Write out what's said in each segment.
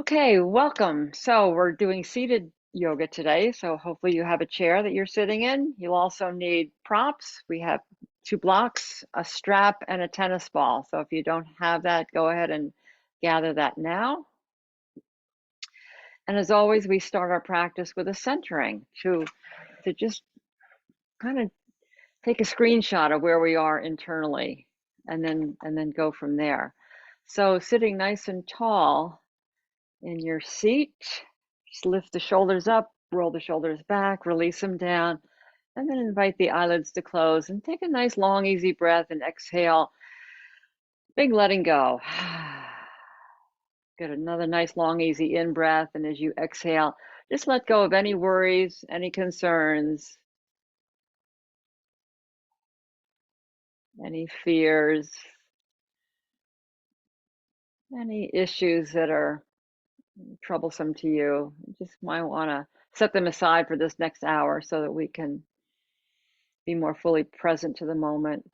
Okay, welcome. So we're doing seated yoga today. So hopefully you have a chair that you're sitting in. You'll also need props. We have two blocks, a strap, and a tennis ball. So if you don't have that, go ahead and gather that now. And as always, we start our practice with a centering to just kind of take a screenshot of where we are internally and then go from there. So sitting nice and tall in your seat. Just lift the shoulders up, roll the shoulders back, release them down, and then invite the eyelids to close and take a nice long, easy breath and exhale. Big letting go. Get another nice, long, easy in breath. And as you exhale, just let go of any worries, any concerns, any fears, any issues that are troublesome to you. You just might want to set them aside for this next hour so that we can be more fully present to the moment.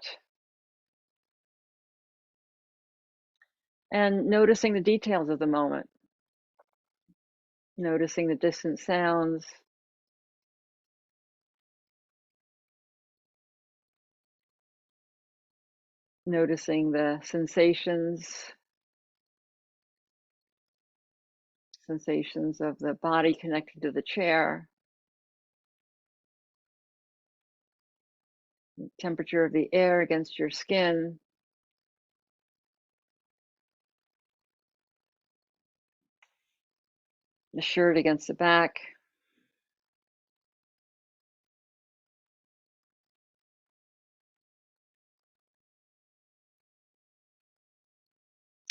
And noticing the details of the moment, noticing the distant sounds, noticing the sensations of the body connected to the chair, temperature of the air against your skin, the shirt against the back.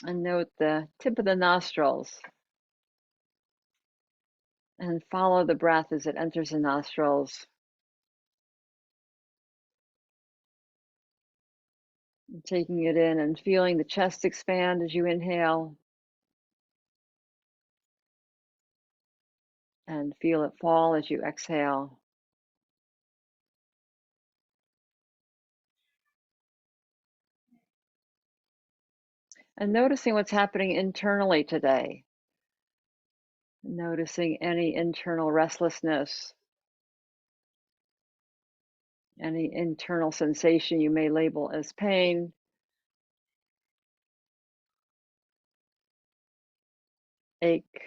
And note the tip of the nostrils and follow the breath as it enters the nostrils. Taking it in and feeling the chest expand as you inhale and feel it fall as you exhale. And noticing what's happening internally today. Noticing any internal restlessness, any internal sensation you may label as pain, ache,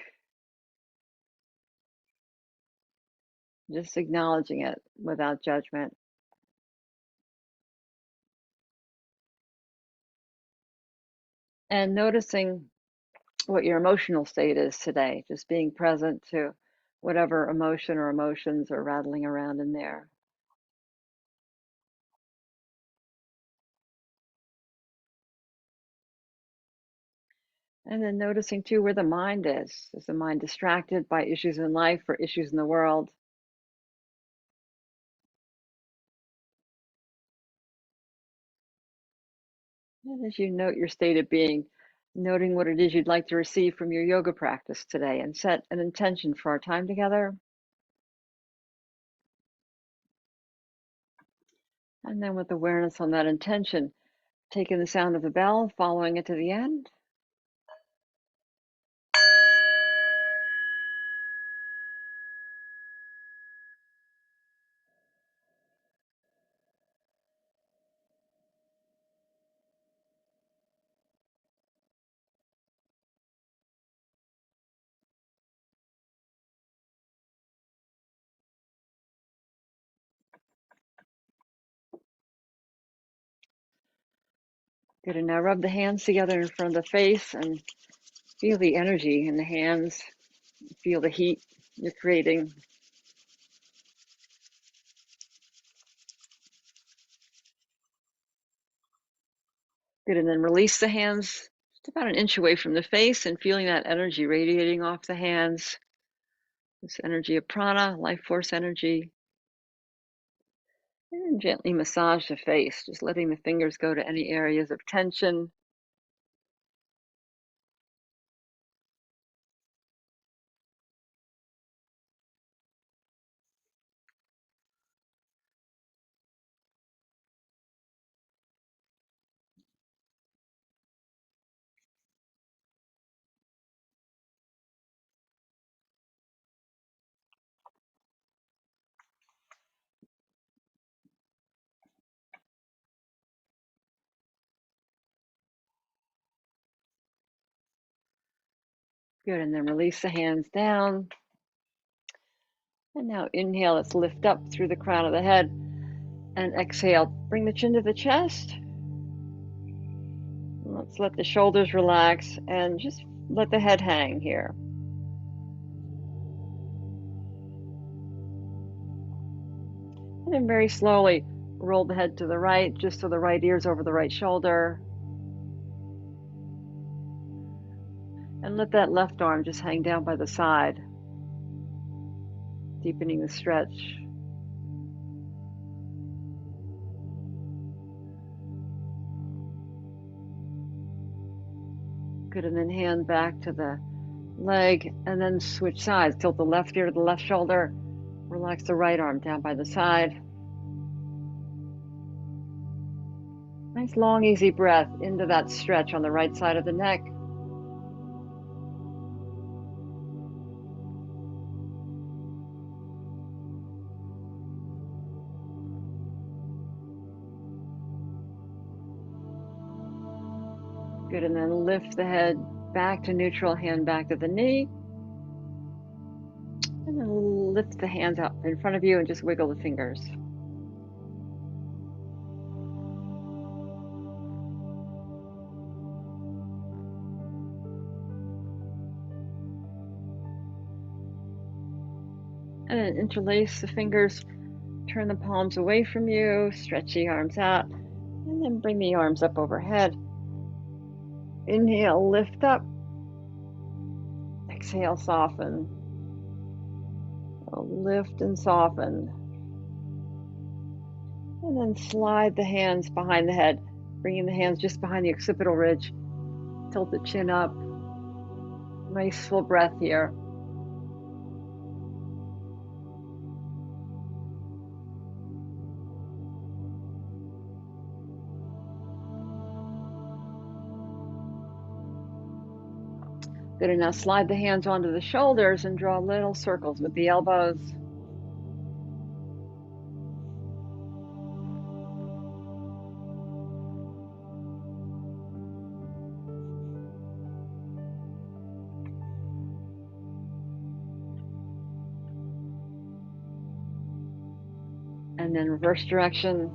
just acknowledging it without judgment. And noticing what your emotional state is today, just being present to whatever emotion or emotions are rattling around in there. And then noticing too where the mind is. Is the mind distracted by issues in life or issues in the world? And as you note your state of being, noting what it is you'd like to receive from your yoga practice today and set an intention for our time together. And then with awareness on that intention, taking the sound of the bell, following it to the end. Good, and now rub the hands together in front of the face and feel the energy in the hands. Feel the heat you're creating. Good, and then release the hands just about an inch away from the face and feeling that energy radiating off the hands. This energy of prana, life force energy. And gently massage the face, just letting the fingers go to any areas of tension. Good, and then release the hands down. And now inhale, let's lift up through the crown of the head. And exhale, bring the chin to the chest. Let's let the shoulders relax and just let the head hang here. And then very slowly roll the head to the right, just so the right ear's over the right shoulder. And let that left arm just hang down by the side, deepening the stretch. Good, and then hand back to the leg, and then switch sides. Tilt the left ear to the left shoulder. Relax the right arm down by the side. Nice long, easy breath into that stretch on the right side of the neck. Good, and then lift the head back to neutral, hand back to the knee. And then lift the hands up in front of you and just wiggle the fingers. And then interlace the fingers, turn the palms away from you, stretch the arms out, and then bring the arms up overhead. Inhale, lift up. Exhale, soften. Lift and soften. And then slide the hands behind the head, bringing the hands just behind the occipital ridge. Tilt the chin up. Nice full breath here. Good, and now slide the hands onto the shoulders and draw little circles with the elbows. And then reverse direction.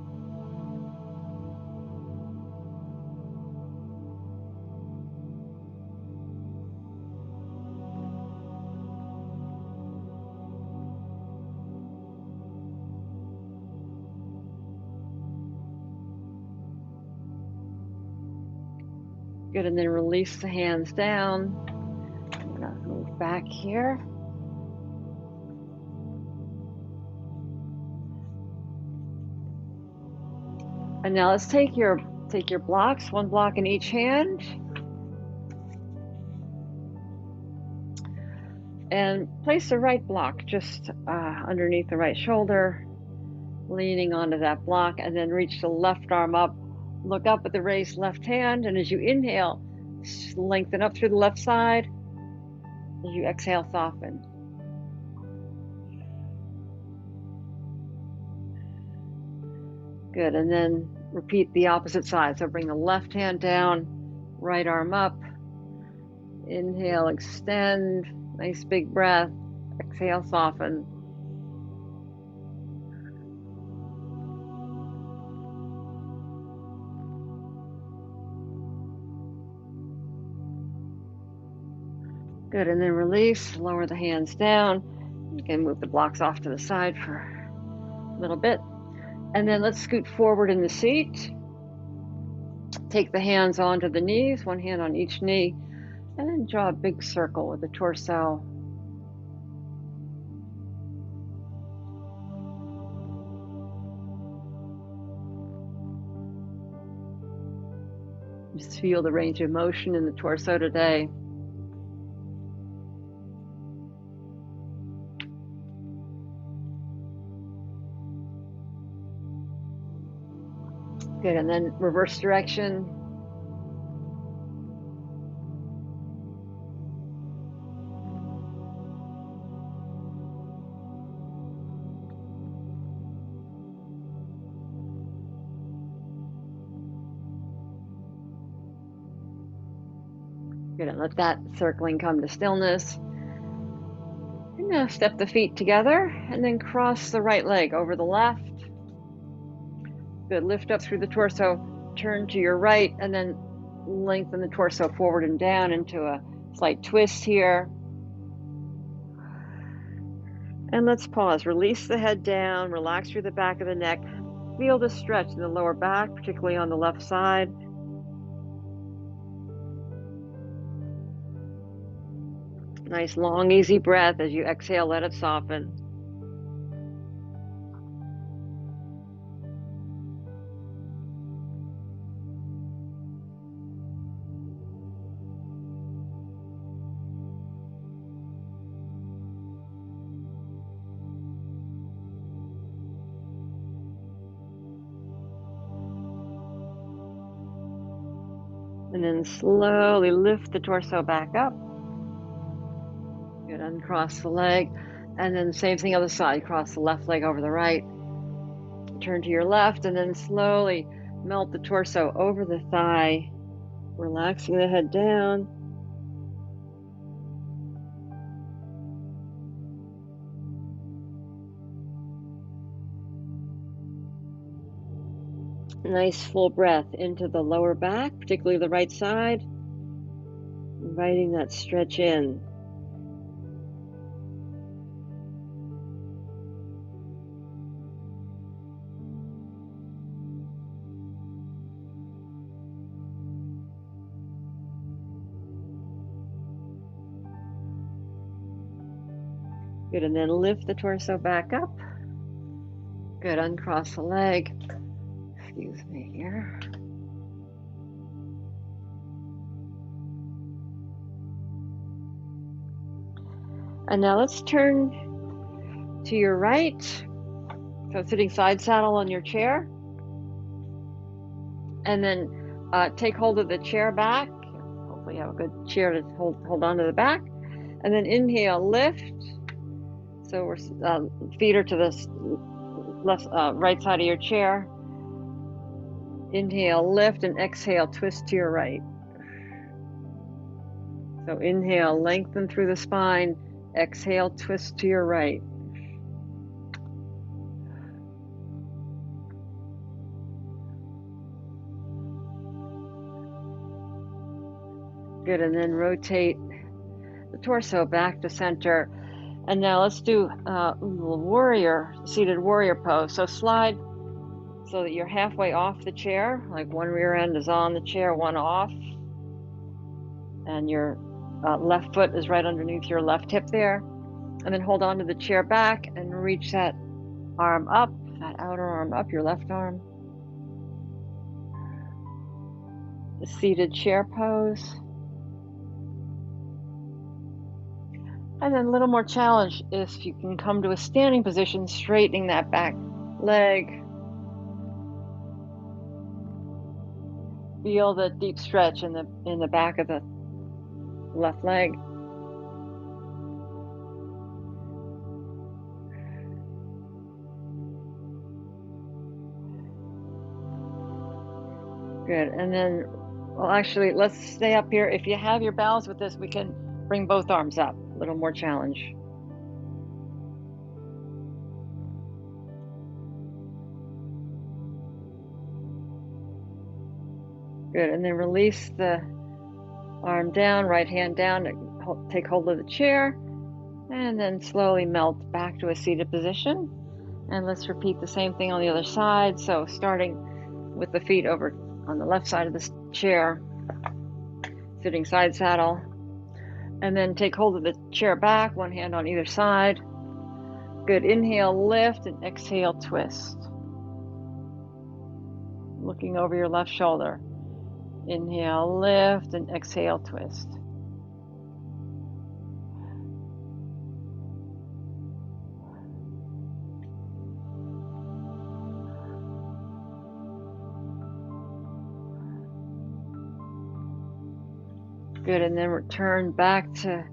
Good, and then release the hands down. I'm gonna move back here. And now let's take your blocks, one block in each hand. And place the right block just underneath the right shoulder, leaning onto that block, and then reach the left arm up. Look up at the raised left hand, and as you inhale, lengthen up through the left side. As you exhale, soften. Good, and then repeat the opposite side. So bring the left hand down, right arm up. Inhale, extend, nice big breath. Exhale, soften. Good, and then release, lower the hands down. You can move the blocks off to the side for a little bit. And then let's scoot forward in the seat. Take the hands onto the knees, one hand on each knee, and then draw a big circle with the torso. Just feel the range of motion in the torso today. Good, and then reverse direction. Good, and let that circling come to stillness. And now step the feet together and then cross the right leg over the left. Good, lift up through the torso, turn to your right, and then lengthen the torso forward and down into a slight twist here. And let's pause. Release the head down, relax through the back of the neck. Feel the stretch in the lower back, particularly on the left side. Nice long, easy breath. As you exhale, let it soften. And then slowly lift the torso back up. Good, uncross the leg. And then same thing other side, cross the left leg over the right. Turn to your left and then slowly melt the torso over the thigh, relaxing the head down. Nice full breath into the lower back, particularly the right side, inviting that stretch in. Good, and then lift the torso back up. Good, uncross the leg. Excuse me here. And now let's turn to your right. So sitting side saddle on your chair. And then take hold of the chair back. Hopefully you have a good chair to hold on to the back. And then inhale, lift. So we're feet are to the left, right side of your chair. Inhale, lift, and exhale, twist to your right. So inhale, lengthen through the spine. Exhale, twist to your right. Good, and then rotate the torso back to center. And now let's do a little seated warrior pose. So slide so that you're halfway off the chair, like one rear end is on the chair, one off. And your left foot is right underneath your left hip there. And then hold on to the chair back and reach that arm up, that outer arm up, your left arm. The seated chair pose. And then a little more challenge if you can come to a standing position, straightening that back leg. Feel the deep stretch in the back of the left leg. Good, and then, well, actually, let's stay up here. If you have your balance with this, we can bring both arms up. A little more challenge. Good, and then release the arm down, right hand down, take hold of the chair, and then slowly melt back to a seated position. And let's repeat the same thing on the other side. So starting with the feet over on the left side of the chair, sitting side saddle, and then take hold of the chair back, one hand on either side. Good, inhale, lift, and exhale, twist. Looking over your left shoulder. Inhale, lift, and exhale, twist. Good, and then return back to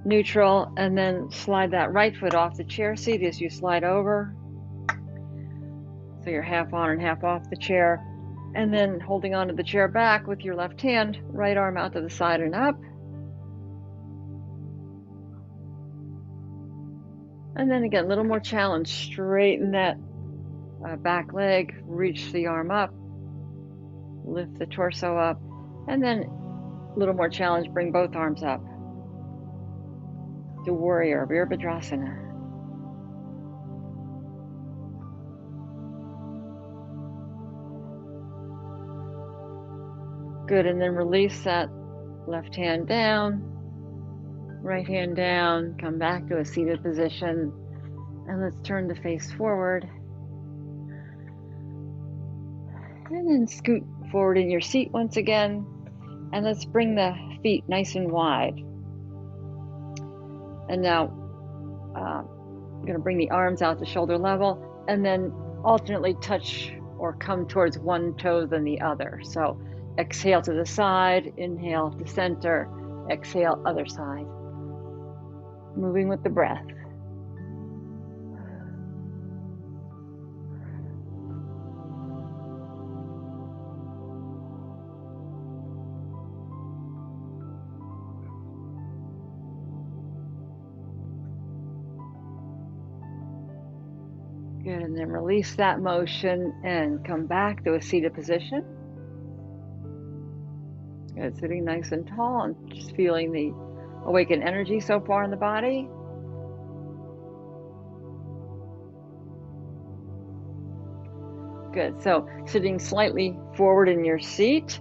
neutral, and then slide that right foot off the chair seat as you slide over. So you're half on and half off the chair. And then holding onto the chair back with your left hand, right arm out to the side and up. And then again, a little more challenge. Straighten that back leg, reach the arm up, lift the torso up, and then a little more challenge, bring both arms up. To warrior, Virabhadrasana. Good, and then release that left hand down, right hand down, come back to a seated position, and let's turn the face forward. And then scoot forward in your seat once again, and let's bring the feet nice and wide. And now I'm going to bring the arms out to shoulder level, and then alternately touch or come towards one toe than the other. So exhale to the side, inhale to center, exhale other side. Moving with the breath. Good, and then release that motion and come back to a seated position. Good, sitting nice and tall and just feeling the awakened energy so far in the body. Good, so sitting slightly forward in your seat,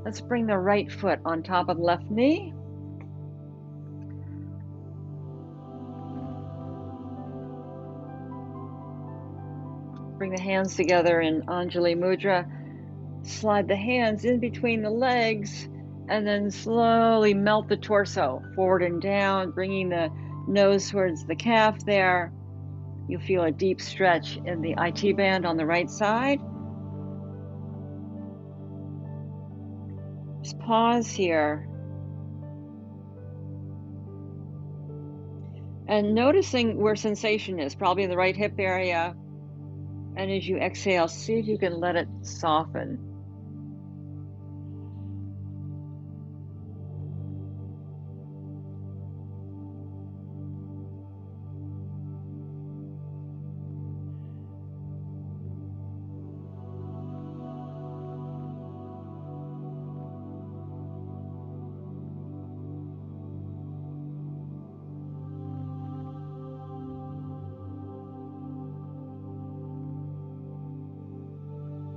let's bring the right foot on top of the left knee. Bring the hands together in Anjali Mudra. Slide the hands in between the legs and then slowly melt the torso forward and down, bringing the nose towards the calf there. You'll feel a deep stretch in the IT band on the right side. Just pause here. And noticing where sensation is, probably in the right hip area. And as you exhale, see if you can let it soften.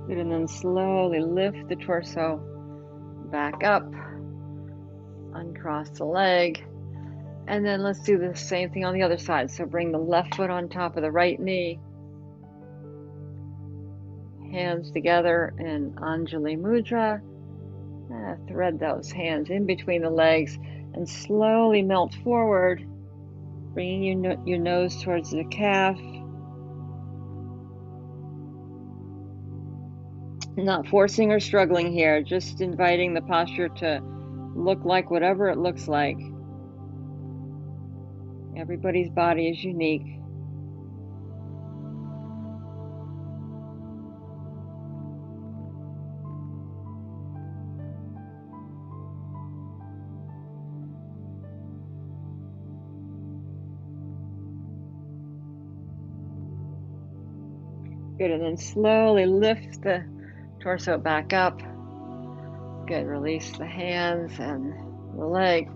Good, and then slowly lift the torso back up, uncross the leg, and then let's do the same thing on the other side. So bring the left foot on top of the right knee, hands together in Anjali Mudra. Thread those hands in between the legs and slowly melt forward, bringing your nose towards the calf. Not forcing or struggling here, just inviting the posture to look like whatever it looks like. Everybody's body is unique. Good, and then slowly lift the torso back up. Good, release the hands and the leg.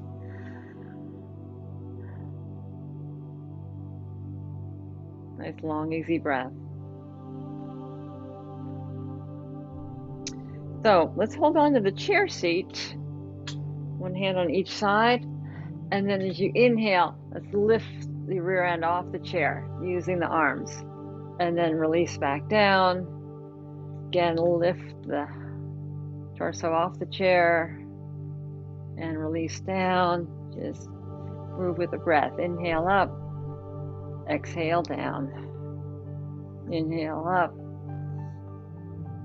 Nice long, easy breath. So let's hold on to the chair seat, one hand on each side. And then as you inhale, let's lift the rear end off the chair using the arms. And then release back down. Again, lift the torso off the chair and release down. Just move with the breath. Inhale up, exhale down. Inhale up,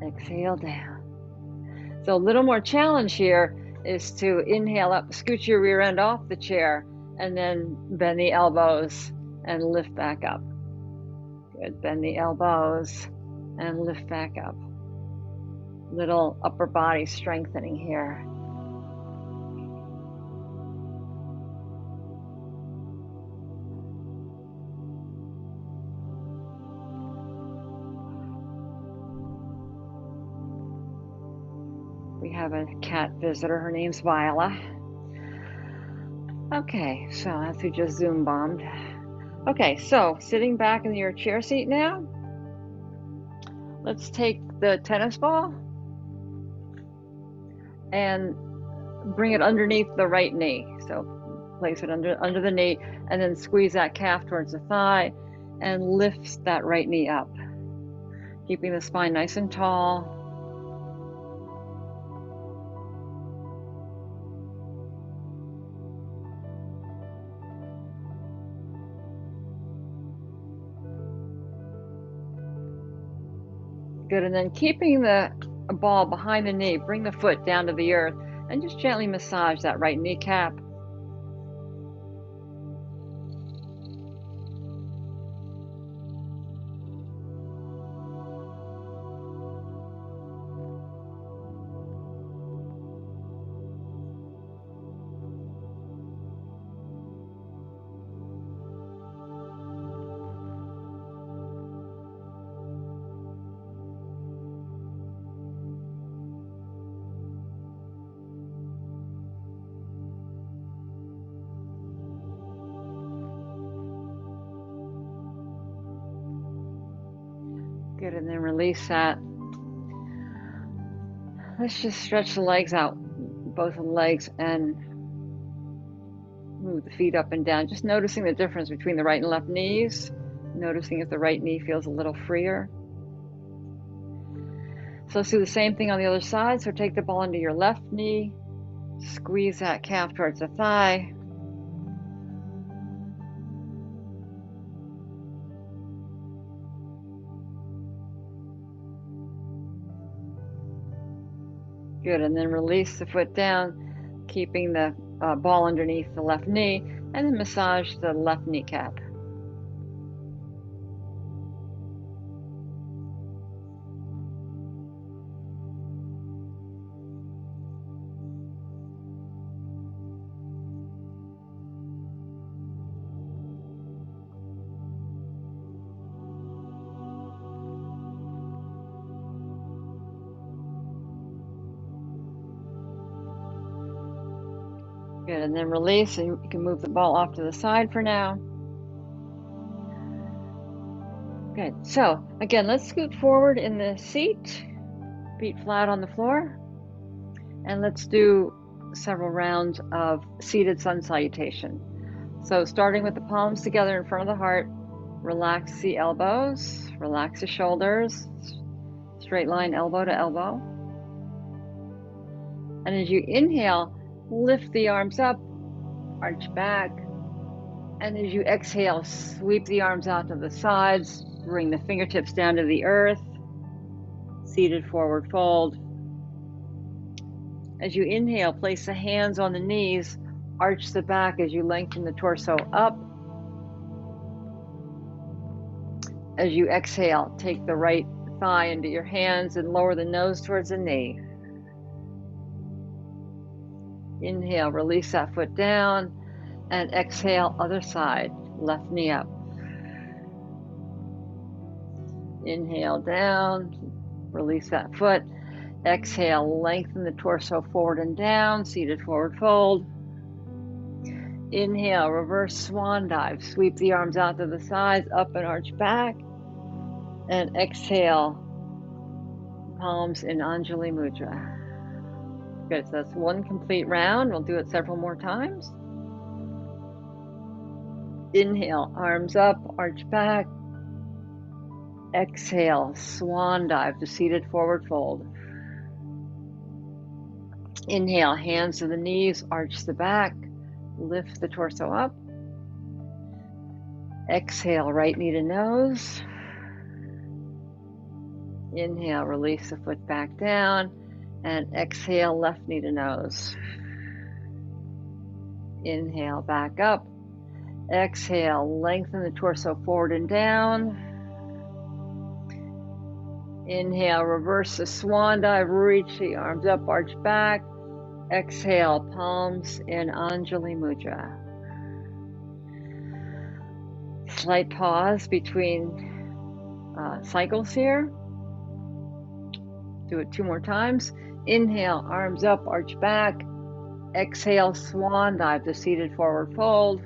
exhale down. So a little more challenge here is to inhale up, scoot your rear end off the chair, and then bend the elbows and lift back up. Good, bend the elbows and lift back up. Little upper body strengthening here. have a cat visitor. Her name's Viola. Okay, so that's who just Zoom bombed. Okay, so sitting back in your chair seat now, let's take the tennis ball and bring it underneath the right knee. So place it under the knee and then squeeze that calf towards the thigh and lift that right knee up, keeping the spine nice and tall. Good, and then keeping the ball behind the knee, bring the foot down to the earth and just gently massage that right kneecap. Good, and then release that. Let's just stretch the legs out, both of the legs, and move the feet up and down. Just noticing the difference between the right and left knees. Noticing if the right knee feels a little freer. So let's do the same thing on the other side. So take the ball into your left knee, squeeze that calf towards the thigh. Good, and then release the foot down, keeping the ball underneath the left knee, and then massage the left kneecap. Good, and then release, and you can move the ball off to the side for now. Good, so again, let's scoot forward in the seat, feet flat on the floor, and let's do several rounds of seated sun salutation. So starting with the palms together in front of the heart, relax the elbows, relax the shoulders, straight line elbow to elbow. And as you inhale, lift the arms up, arch back. And as you exhale, sweep the arms out to the sides, bring the fingertips down to the earth, seated forward fold. As you inhale, place the hands on the knees, arch the back as you lengthen the torso up. As you exhale, take the right thigh into your hands and lower the nose towards the knee. Inhale, release that foot down, and exhale, other side, left knee up. Inhale down, release that foot. Exhale, lengthen the torso forward and down, seated forward fold. Inhale, reverse swan dive, sweep the arms out to the sides, up and arch back. And exhale, palms in Anjali Mudra. Good, so that's one complete round. We'll do it several more times. Inhale, arms up, arch back. Exhale, swan dive to seated forward fold. Inhale, hands to the knees, arch the back, lift the torso up. Exhale, right knee to nose. Inhale, release the foot back down, and exhale, left knee to nose. Inhale, back up. Exhale, lengthen the torso forward and down. Inhale, reverse the swan dive, reach the arms up, arch back. Exhale, palms in Anjali Mudra. Slight pause between cycles here. Do it 2 more times. Inhale, arms up, arch back. Exhale, swan dive to seated forward fold.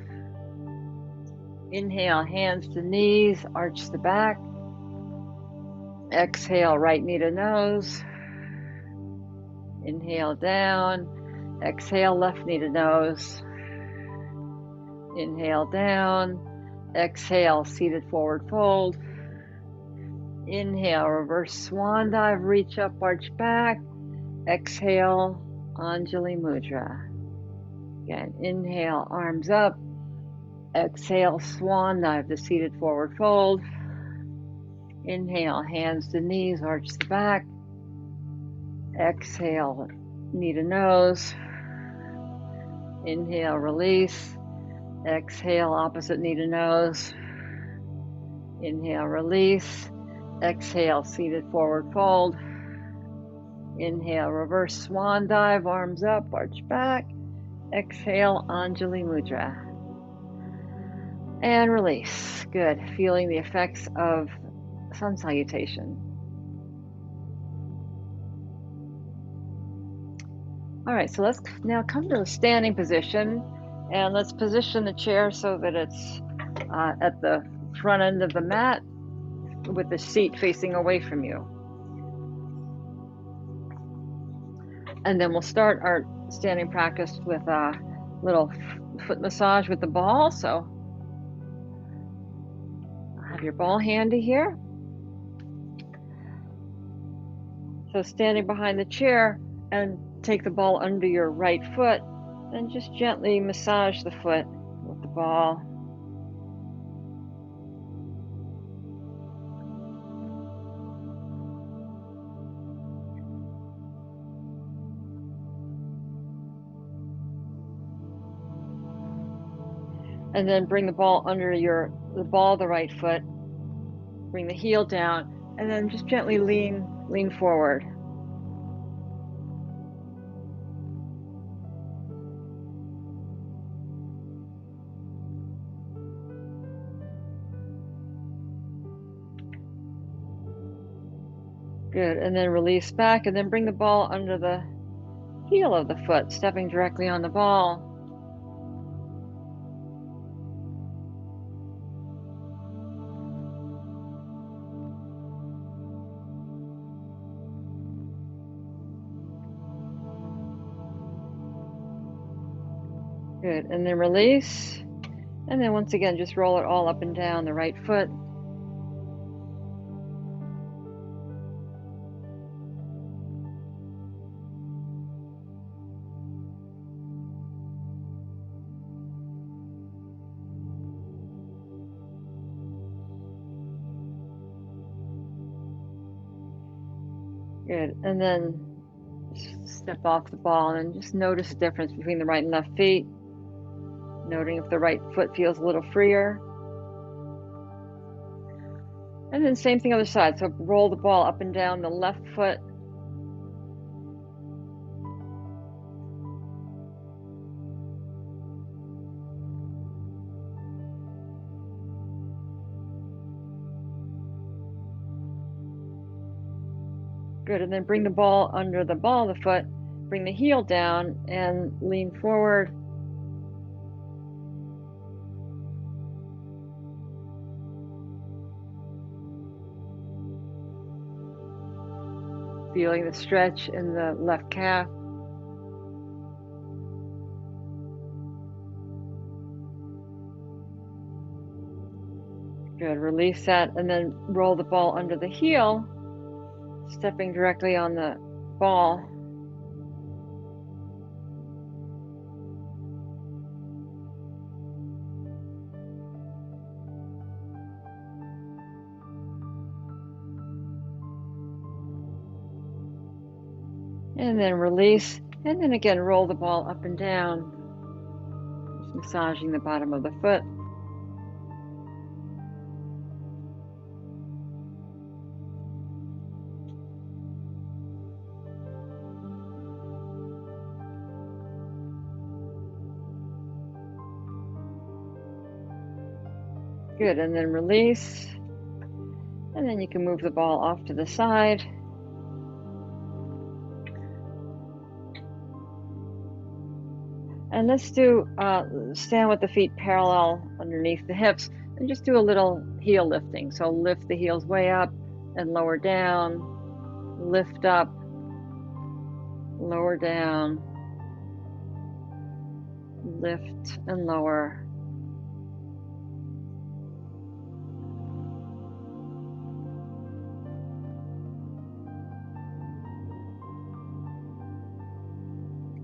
Inhale, hands to knees, arch the back. Exhale, right knee to nose. Inhale down. Exhale, left knee to nose. Inhale down. Exhale, seated forward fold. Inhale, reverse swan dive, reach up, arch back. Exhale, Anjali Mudra. Again, inhale, arms up. Exhale, swan dive to seated forward fold. Inhale, hands to knees, arch the back. Exhale, knee to nose. Inhale, release. Exhale, opposite knee to nose. Inhale, release. Exhale, seated forward fold. Inhale, reverse swan dive, arms up, arch back. Exhale, Anjali Mudra. And release. Good. Feeling the effects of sun salutation. All right, so let's now come to a standing position, and let's position the chair so that it's at the front end of the mat with the seat facing away from you. And then we'll start our standing practice with a little foot massage with the ball. So have your ball handy here. So standing behind the chair, and take the ball under your right foot, and just gently massage the foot with the ball. And then bring the ball under the right foot, bring the heel down, and then just gently lean forward. Good, and then release back, and then bring the ball under the heel of the foot, stepping directly on the ball. Good, and then release, and then once again, just roll it all up and down the right foot. Good, and then step off the ball and just notice the difference between the right and left feet. Noting if the right foot feels a little freer. And then same thing other side. So roll the ball up and down the left foot. Good, and then bring the ball under the ball of the foot. Bring the heel down and lean forward. Feeling the stretch in the left calf. Good, release that, and then roll the ball under the heel, stepping directly on the ball. And then release, and then again roll the ball up and down, just massaging the bottom of the foot. Good, and then release, and then you can move the ball off to the side. And let's do stand with the feet parallel underneath the hips and just do a little heel lifting. So lift the heels way up and lower down, lift up, lower down, lift and lower.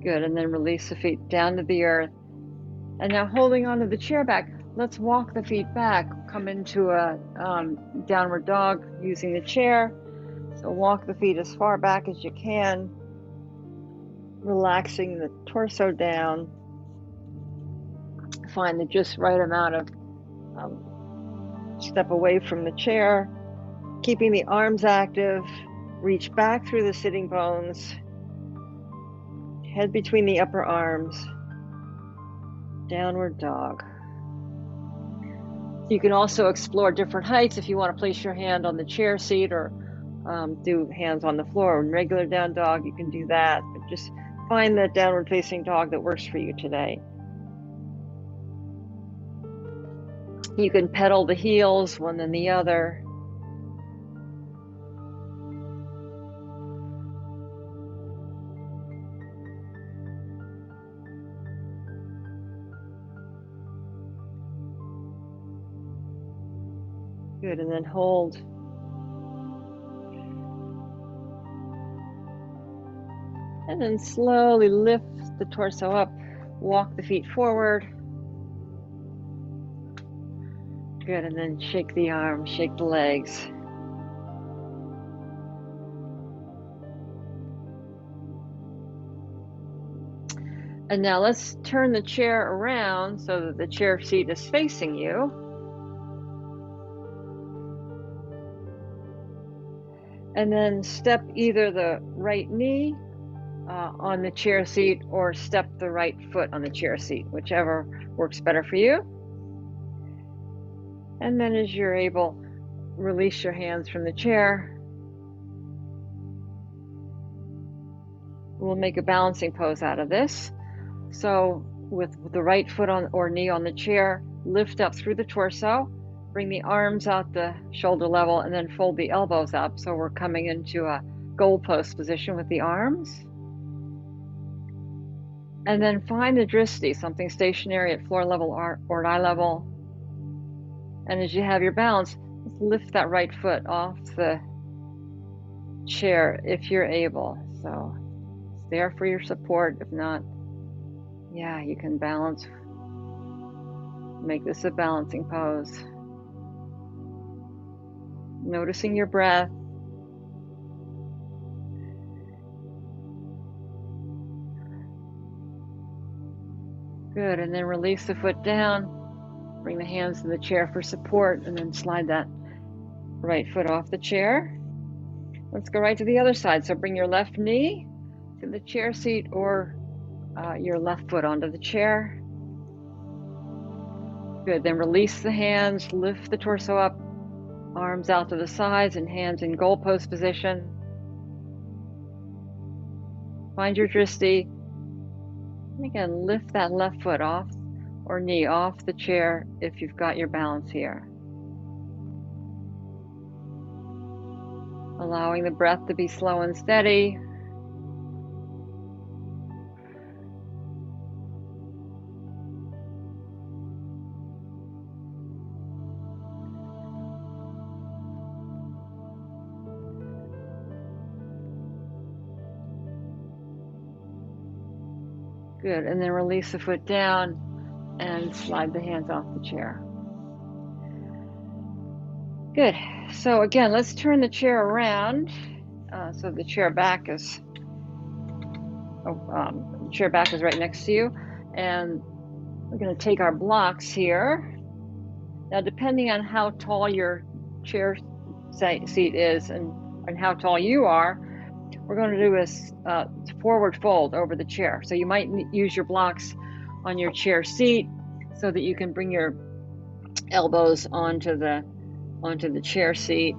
Good, and then release the feet down to the earth. And now holding onto the chair back, let's walk the feet back, come into a downward dog using the chair. So walk the feet as far back as you can, relaxing the torso down. Find the just right amount of step away from the chair, keeping the arms active, reach back through the sitting bones, head between the upper arms, downward dog. You can also explore different heights if you want to place your hand on the chair seat or do hands on the floor. In regular down dog, you can do that, but just find that downward facing dog that works for you today. You can pedal the heels, one then the other. Good, and then hold. And then slowly lift the torso up, walk the feet forward. Good, and then shake the arms, shake the legs. And now let's turn the chair around so that the chair seat is facing you. And then step either the right knee on the chair seat or step the right foot on the chair seat, whichever works better for you. And then as you're able, release your hands from the chair. We'll make a balancing pose out of this. So with the right foot on or knee on the chair, lift up through the torso, bring the arms out the shoulder level, and then fold the elbows up. So we're coming into a goalpost position with the arms. And then find the drishti, something stationary at floor level or eye level. And as you have your balance, lift that right foot off the chair if you're able. So it's there for your support. If not, yeah, you can balance. Make this a balancing pose. Noticing your breath. Good, and then release the foot down. Bring the hands to the chair for support, and then slide that right foot off the chair. Let's go right to the other side. So bring your left knee to the chair seat or your left foot onto the chair. Good, then release the hands, lift the torso up, arms out to the sides and hands in goalpost position. Find your drishti. And again, lift that left foot off or knee off the chair if you've got your balance here. Allowing the breath to be slow and steady. Good, and then release the foot down and slide the hands off the chair. Good, so again, let's turn the chair around so the chair back is right next to you. And we're gonna take our blocks here. Now, depending on how tall your chair seat is and how tall you are, we're going to do a forward fold over the chair. So you might use your blocks on your chair seat so that you can bring your elbows onto the chair seat,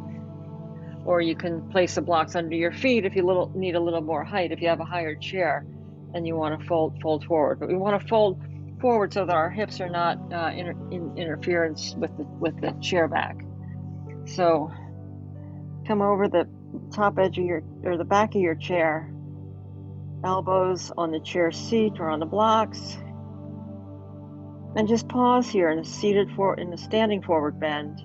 or you can place the blocks under your feet if you need a little more height, if you have a higher chair. and you want to fold forward. But we want to fold forward so that our hips are not in interference with the chair back. So come over the top edge of the back of your chair, elbows on the chair seat or on the blocks, and just pause here in a standing forward bend.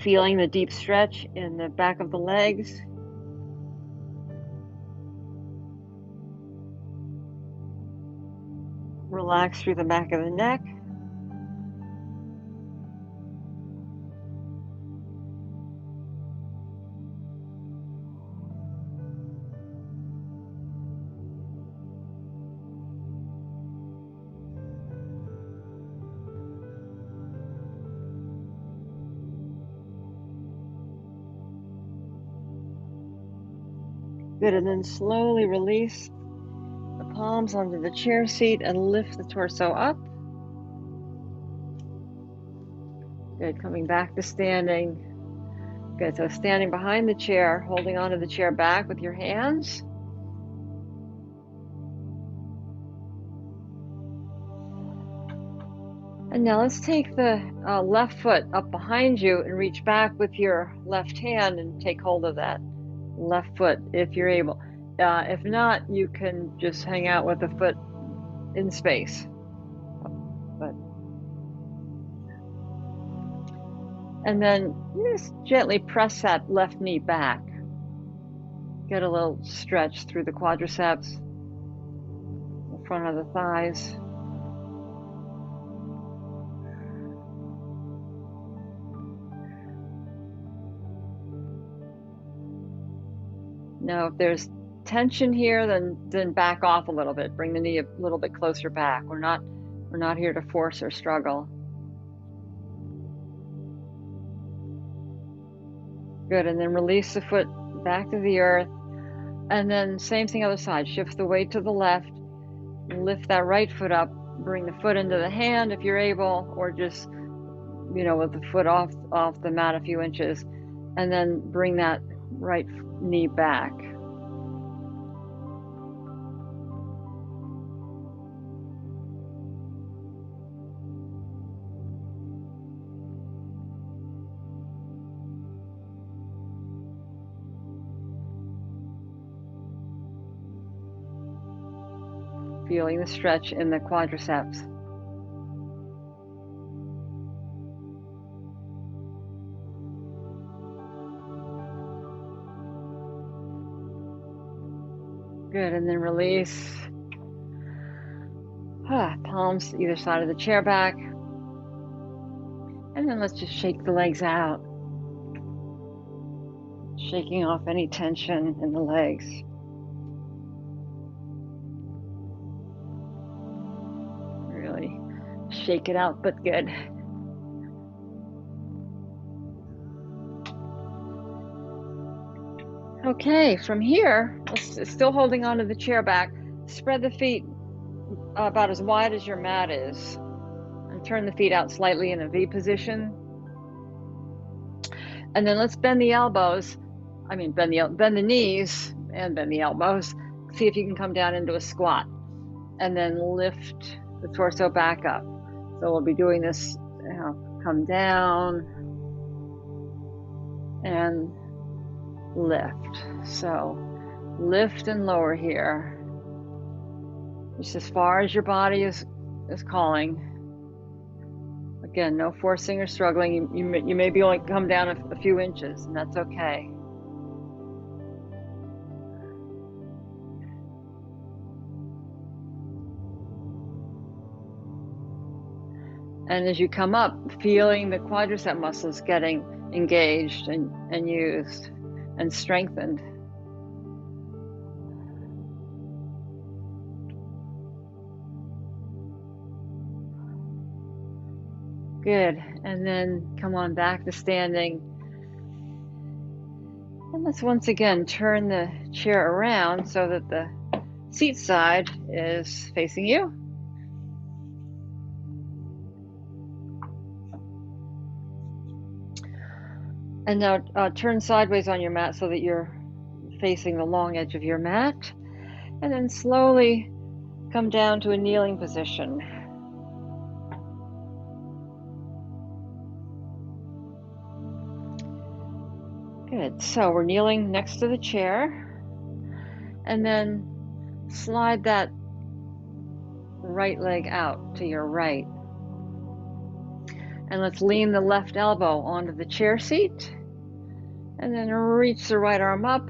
Feeling the deep stretch in the back of the legs. Relax through the back of the neck. Good, and then slowly release the palms onto the chair seat and lift the torso up. Good, coming back to standing. Good, so standing behind the chair, holding onto the chair back with your hands. And now let's take the left foot up behind you and reach back with your left hand and take hold of that left foot if you're able. If not, you can just hang out with the foot in space. And then just gently press that left knee back. Get a little stretch through the quadriceps, the front of the thighs. Now, if there's tension here, then back off a little bit. Bring the knee a little bit closer back. We're not here to force or struggle. Good, and then release the foot back to the earth. And then same thing other side. Shift the weight to the left. Lift that right foot up. Bring the foot into the hand if you're able, or just, with the foot off the mat a few inches. And then bring that right knee back. Feeling the stretch in the quadriceps. Good, and then release. Palms to either side of the chair back. And then let's just shake the legs out. Shaking off any tension in the legs. Really shake it out, but good. Okay, from here, still holding onto the chair back, spread the feet about as wide as your mat is, and turn the feet out slightly in a V position. And then let's bend the elbows. Bend the knees and bend the elbows. See if you can come down into a squat, and then lift the torso back up. So we'll be doing this. Come down and lift. So lift and lower here, just as far as your body is calling. Again, no forcing or struggling. You maybe only come down a few inches, and that's okay. And as you come up, feeling the quadricep muscles getting engaged and used and strengthened. Good, and then come on back to standing. And let's once again turn the chair around so that the seat side is facing you. And now turn sideways on your mat so that you're facing the long edge of your mat. And then slowly come down to a kneeling position. Good. So we're kneeling next to the chair. And then slide that right leg out to your right. And let's lean the left elbow onto the chair seat. And then reach the right arm up.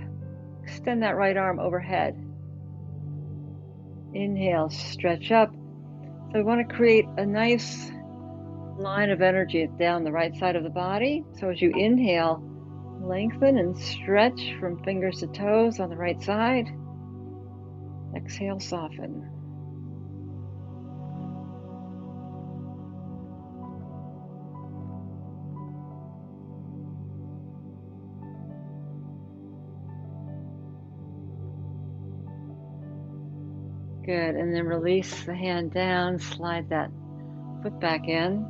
Extend that right arm overhead. Inhale, stretch up. So we want to create a nice line of energy down the right side of the body. So as you inhale, lengthen and stretch from fingers to toes on the right side. Exhale, soften. Good, and then release the hand down, slide that foot back in.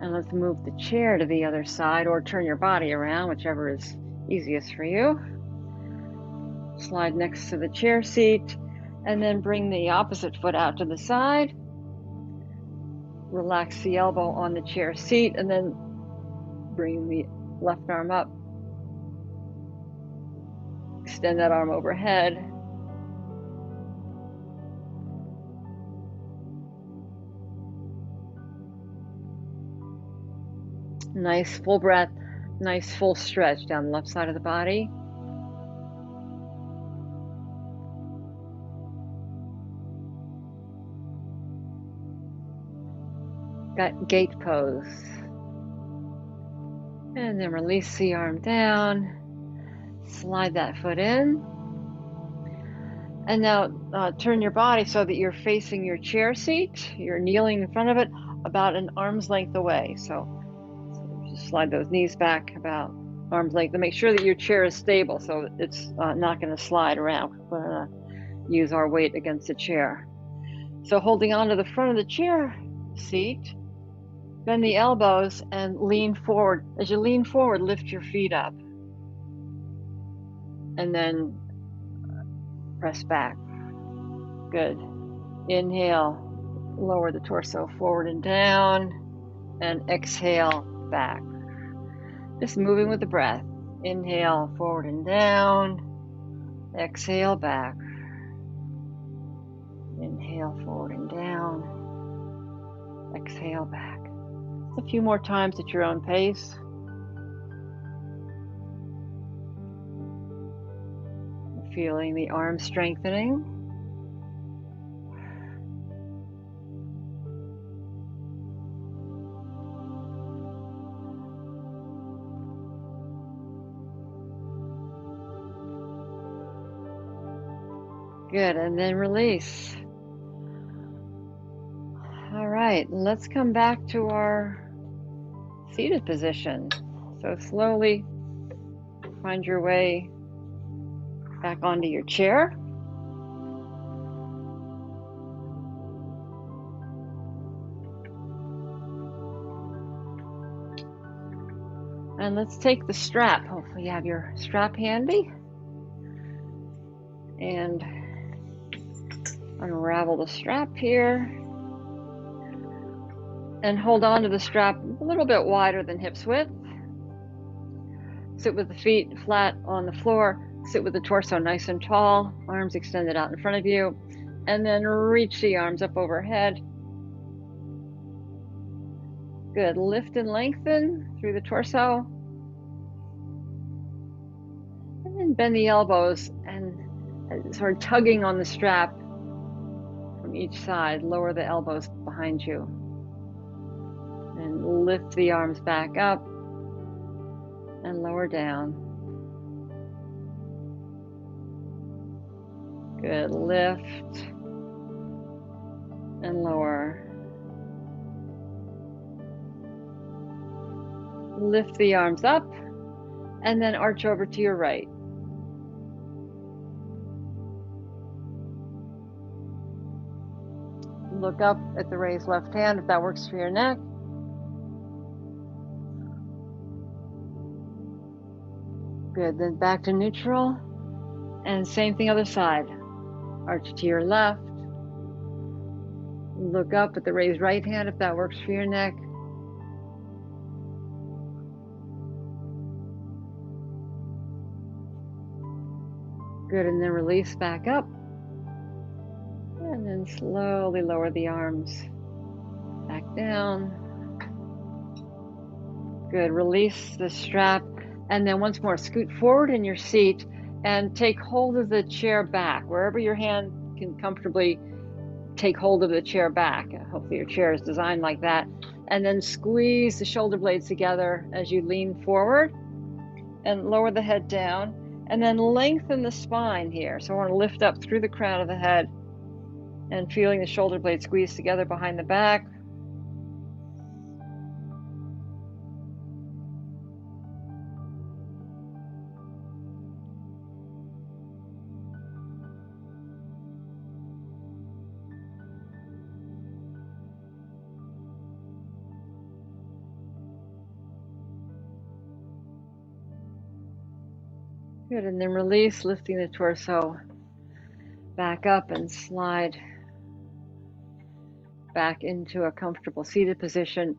And let's move the chair to the other side or turn your body around, whichever is easiest for you. Slide next to the chair seat and then bring the opposite foot out to the side. Relax the elbow on the chair seat and then bring the left arm up. Extend that arm overhead. Nice full breath, nice full stretch down the left side of the body. Got gate pose. And then release the arm down. Slide that foot in. And now turn your body so that you're facing your chair seat. You're kneeling in front of it about an arm's length away. So just slide those knees back about arm's length and make sure that your chair is stable so it's not going to slide around. We're going to use our weight against the chair. So holding on to the front of the chair seat, bend the elbows and lean forward. As you lean forward, lift your feet up. And then press back. Good. Inhale, lower the torso forward and down, and exhale back. Just moving with the breath. Inhale, forward and down. Exhale back. Inhale, forward and down. Exhale back. Just a few more times at your own pace. Feeling the arms strengthening. Good, and then release. All right, let's come back to our seated position. So slowly find your way back onto your chair. And let's take the strap. Hopefully you have your strap handy. And unravel the strap here. And hold on to the strap a little bit wider than hips width. Sit with the feet flat on the floor. Sit with the torso nice and tall, arms extended out in front of you, and then reach the arms up overhead. Good, lift and lengthen through the torso. And then bend the elbows and sort of tugging on the strap from each side. Lower the elbows behind you. And lift the arms back up and lower down. Good, lift and lower. Lift the arms up and then arch over to your right. Look up at the raised left hand if that works for your neck. Good, then back to neutral. And same thing other side. Arch to your left. Look up at the raised right hand if that works for your neck. Good, and then release back up. And then slowly lower the arms back down. Good, release the strap. And then once more, scoot forward in your seat and take hold of the chair back, wherever your hand can comfortably take hold of the chair back. Hopefully your chair is designed like that. And then squeeze the shoulder blades together as you lean forward and lower the head down. And then lengthen the spine here. So I want to lift up through the crown of the head and feeling the shoulder blades squeeze together behind the back. Good, and then release, lifting the torso back up and slide back into a comfortable seated position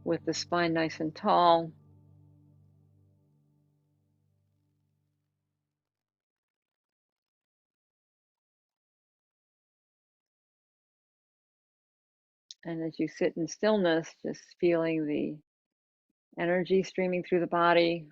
with the spine nice and tall. And as you sit in stillness, just feeling the energy streaming through the body.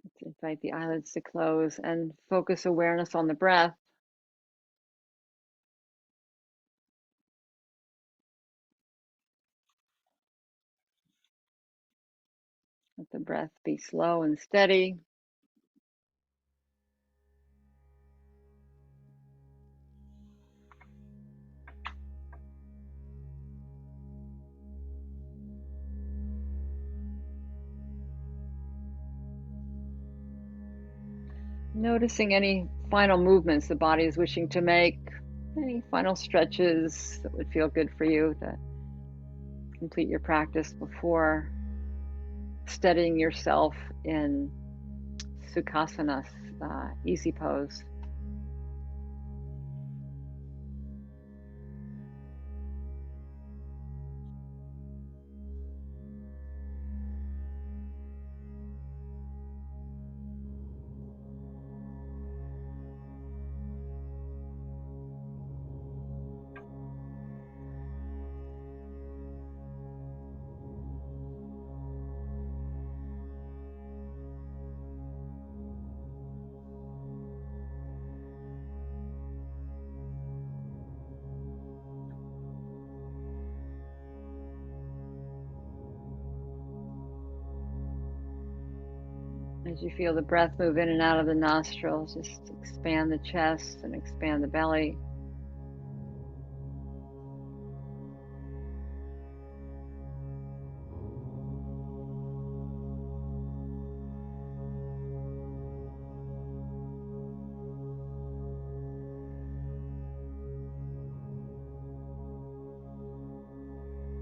Let's invite the eyelids to close and focus awareness on the breath. Let the breath be slow and steady. Noticing any final movements the body is wishing to make, any final stretches that would feel good for you to complete your practice before steadying yourself in Sukhasana, easy pose. As you feel the breath move in and out of the nostrils, just expand the chest and expand the belly.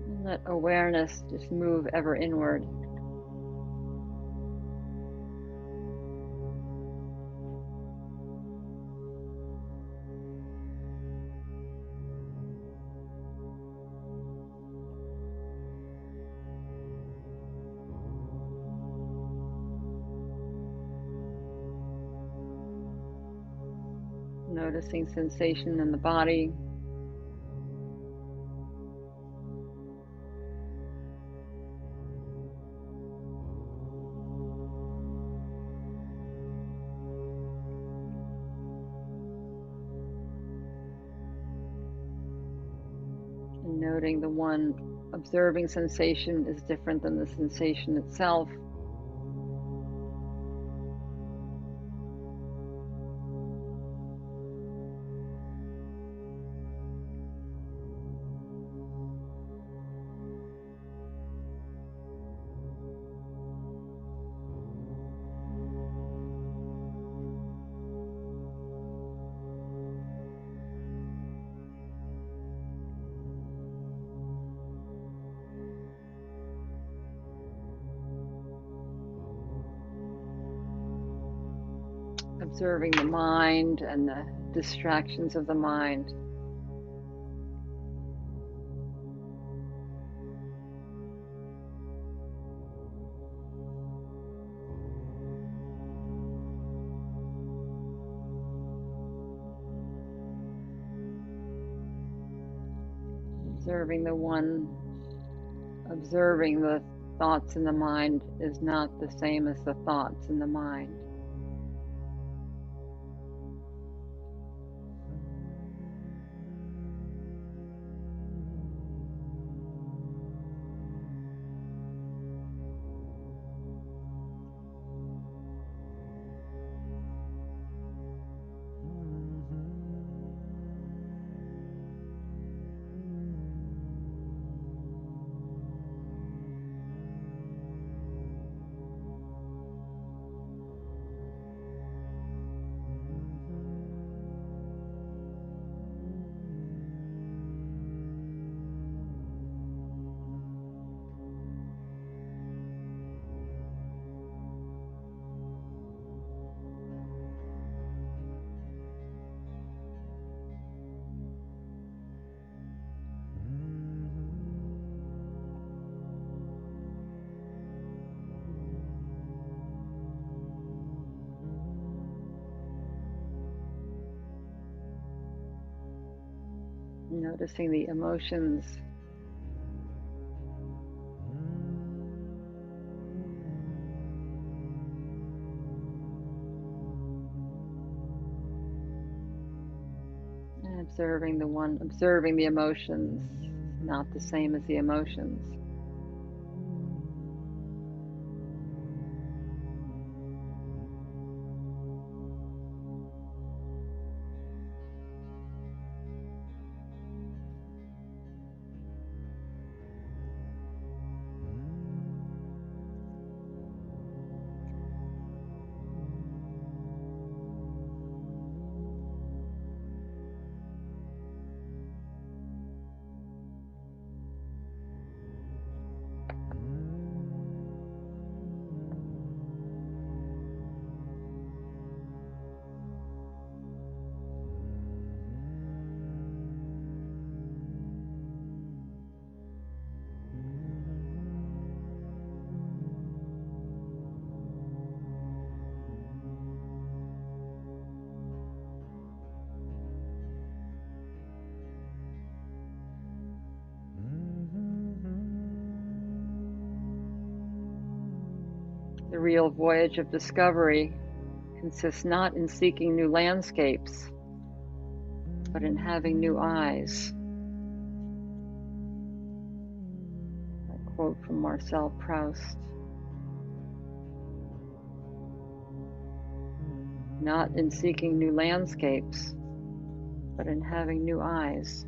And let awareness just move ever inward. Noticing sensation in the body. And noting the one observing sensation is different than the sensation itself. Observing the mind and the distractions of the mind. Observing the one, observing the thoughts in the mind is not the same as the thoughts in the mind. Noticing the emotions. And observing the emotions, not the same as the emotions. The real voyage of discovery consists not in seeking new landscapes, but in having new eyes. A quote from Marcel Proust. Not in seeking new landscapes, but in having new eyes.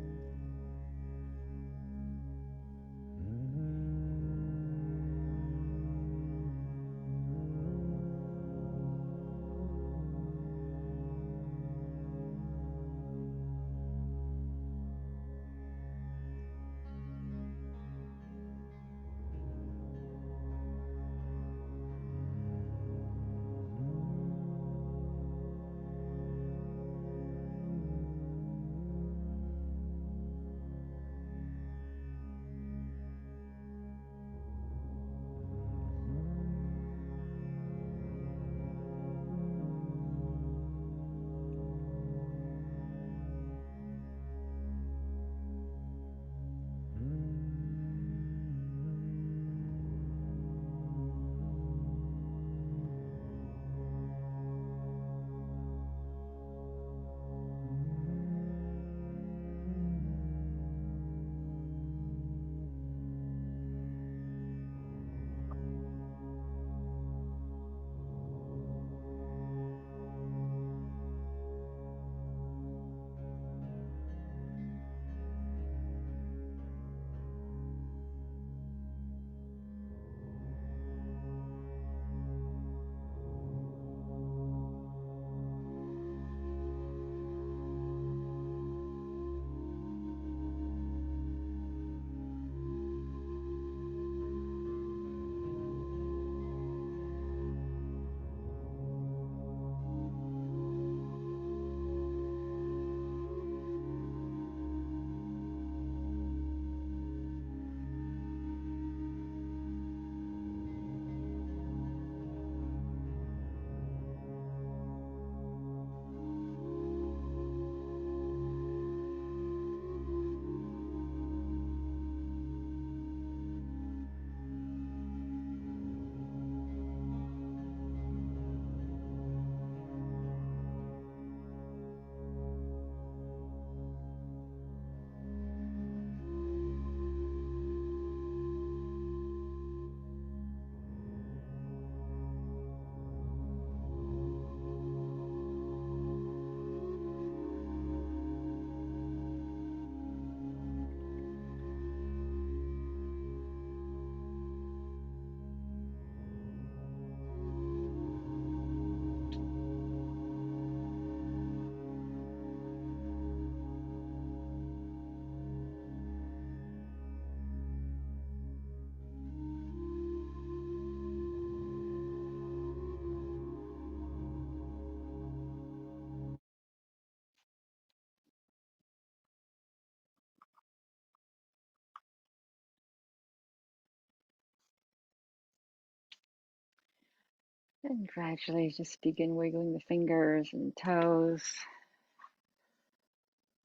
And gradually just begin wiggling the fingers and toes,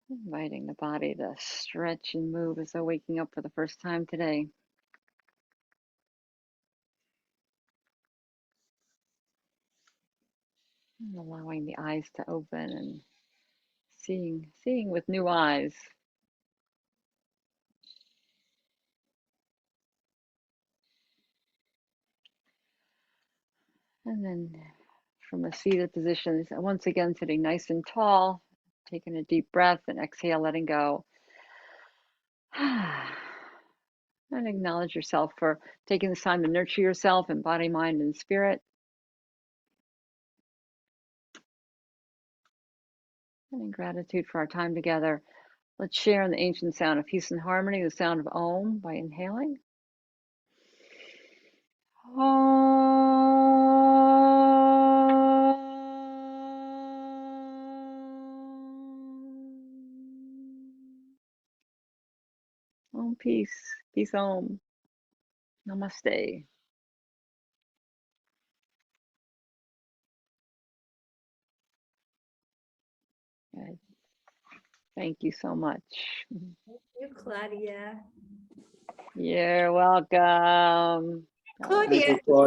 inviting the body to stretch and move as though waking up for the first time today. And allowing the eyes to open and seeing with new eyes. And then from a seated position, once again sitting nice and tall, taking a deep breath and exhale, letting go. And acknowledge yourself for taking this time to nurture yourself in body, mind, and spirit. And in gratitude for our time together, let's share in the ancient sound of peace and harmony, the sound of Om, by inhaling. Om, peace. Peace, Om. Namaste. Good. Thank you so much. Thank you, Claudia. You're welcome. Claudia. Claudia.